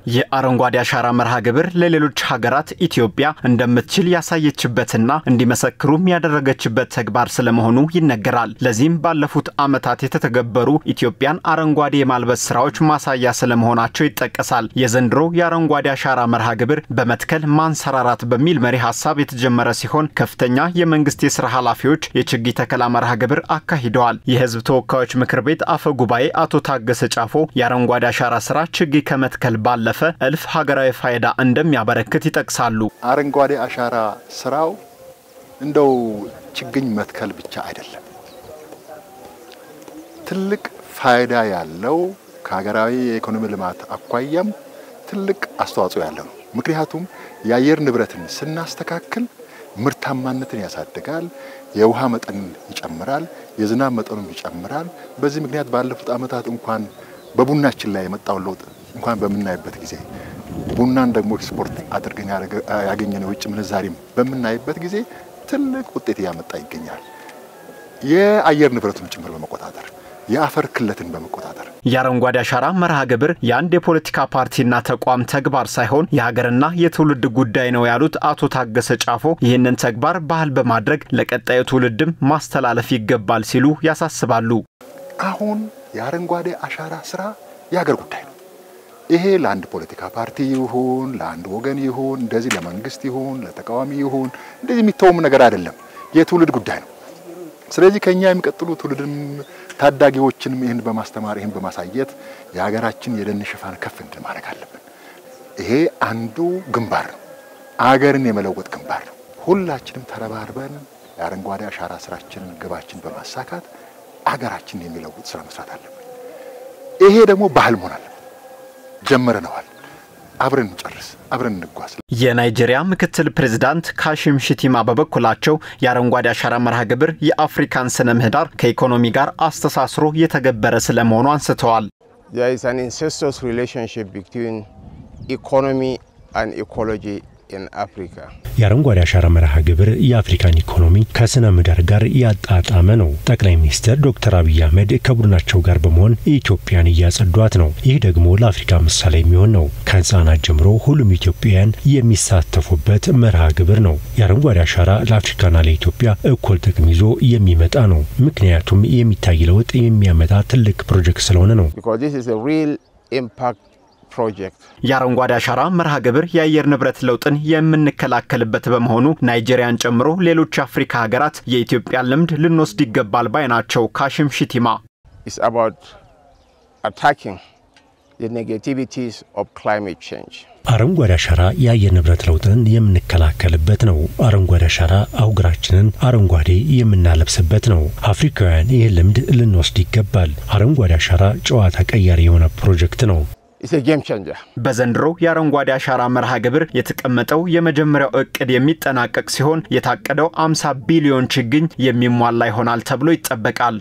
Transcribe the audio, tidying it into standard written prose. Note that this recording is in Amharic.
የአረንጓዴ አሻራ መርሃ ግብር ለሌሎች ሀገራት ኢትዮጵያ እንደምትችል ያሳየችበትና እንዲመሰክሩም ያደረገችበት ተግባር ስለመሆኑ ይነገራል። ለዚህም ባለፉት ዓመታት የተተገበሩ ኢትዮጵያን አረንጓዴ የማልበስ ስራዎች ማሳያ ስለመሆናቸው ይጠቀሳል። የዘንድሮ የአረንጓዴ አሻራ መርሃ ግብር በመትከል ማንሰራራት በሚል መሪ ሐሳብ የተጀመረ ሲሆን ከፍተኛ የመንግስት የሥራ ኃላፊዎች የችግኝ ተከላ መርሃ ግብር አካሂደዋል። የህዝብ ተወካዮች ምክር ቤት አፈ ጉባኤ አቶ ታገሰ ጫፎ የአረንጓዴ አሻራ ስራ ችግኝ ከመትከል ባለፈ እልፍ ሀገራዊ ፋይዳ እንደሚያበረክት ይጠቅሳሉ። አረንጓዴ አሻራ ስራው እንደው ችግኝ መትከል ብቻ አይደለም። ትልቅ ፋይዳ ያለው ከሀገራዊ የኢኮኖሚ ልማት አኳያም ትልቅ አስተዋጽኦ ያለው ነው። ምክንያቱም የአየር ንብረትን ስናስተካክል ምርታማነትን ያሳድጋል፣ የውሃ መጠን ይጨምራል፣ የዝናብ መጠኑን ይጨምራል። በዚህ ምክንያት ባለፉት ዓመታት እንኳን በቡናችን ላይ የመጣው ለውጥ እንኳን በመናይበት ጊዜ ቡናን ደግሞ ኤክስፖርት አድርገን ያገኘነው ውጭ ምንዛሪም በመናይበት ጊዜ ትልቅ ውጤት ያመጣ ይገኛል። የአየር ንብረቱን ጭምር በመቆጣጠር የአፈር ክለትን በመቆጣጠር የአረንጓዴ አሻራ መርሃ ግብር የአንድ የፖለቲካ ፓርቲና ተቋም ተግባር ሳይሆን የሀገርና የትውልድ ጉዳይ ነው ያሉት አቶ ታገሰ ጫፎ ይህንን ተግባር ባህል በማድረግ ለቀጣዩ ትውልድም ማስተላለፍ ይገባል ሲሉ ያሳስባሉ። አሁን የአረንጓዴ አሻራ ስራ የሀገር ጉዳይ ነው። ይሄ ለአንድ ፖለቲካ ፓርቲ ይሁን ለአንድ ወገን ይሁን እንደዚህ ለመንግስት ይሁን ለተቃዋሚ ይሁን እንደዚህ የሚተውም ነገር አይደለም፣ የትውልድ ጉዳይ ነው። ስለዚህ ከኛ የሚቀጥሉ ትውልድም ታዳጊዎችንም ይሄን በማስተማር ይሄን በማሳየት የሀገራችን የደን ሽፋን ከፍ እንድል ማድረግ አለብን። ይሄ አንዱ ግንባር ነው፣ አገርን የመለወጥ ግንባር ነው። ሁላችንም ተረባርበን የአረንጓዴ አሻራ ስራችንን ግባችን በማሳካት አገራችን የሚለውጥ ስራ መስራት አለብን። ይሄ ደግሞ ባህል መሆን አለበት። ጀመረናል። አብረን እንጨርስ፣ አብረን እንጓዝ። የናይጄሪያ ምክትል ፕሬዝዳንት ካሺም ሺቲማ በበኩላቸው የአረንጓዴ አሻራ መርሃ ግብር የአፍሪካን ስነ ምህዳር ከኢኮኖሚ ጋር አስተሳስሮ የተገበረ ስለመሆኑ አንስተዋል። There is an incestuous relationship between economy and ecology in Africa. የአረንጓዴ አሻራ መርሃ ግብር የአፍሪካን ኢኮኖሚ ከስነ ምህዳር ጋር ያጣጣመ ነው። ጠቅላይ ሚኒስትር ዶክተር አብይ አህመድ ከቡድናቸው ጋር በመሆን ኢትዮጵያን እያጸዷት ነው። ይህ ደግሞ ለአፍሪካ ምሳሌ የሚሆን ነው። ከህፃናት ጀምሮ ሁሉም ኢትዮጵያውያን የሚሳተፉበት መርሃ ግብር ነው። የአረንጓዴ አሻራ ለአፍሪካና ለኢትዮጵያ እኩል ጥቅም ይዞ የሚመጣ ነው። ምክንያቱም የሚታይ ለውጥ የሚያመጣ ትልቅ ፕሮጀክት ስለሆነ ነው። Because this is a real impact project. የአረንጓዴ አሻራ መርሃ ግብር የአየር ንብረት ለውጥን የምንከላከልበት በመሆኑ ናይጄሪያን ጨምሮ ሌሎች አፍሪካ ሀገራት የኢትዮጵያን ልምድ ልንወስድ ይገባል ባይ ናቸው ካሺም ሺቲማ። It's about attacking the negativities of climate change. አረንጓዴ አሻራ የአየር ንብረት ለውጥን የምንከላከልበት ነው። አረንጓዴ አሻራ አህጉራችንን አረንጓዴ የምናለብስበት ነው። አፍሪካውያን ይህ ልምድ ልንወስድ ይገባል። አረንጓዴ አሻራ ጨዋታ ቀያሪ የሆነ ፕሮጀክት ነው። It's a game changer. በዘንድሮ የአረንጓዴ አሻራ መርሃ ግብር የተቀመጠው የመጀመሪያው እቅድ የሚጠናቀቅ ሲሆን የታቀደው 50 ቢሊዮን ችግኝ የሚሟላ ይሆናል ተብሎ ይጠበቃል።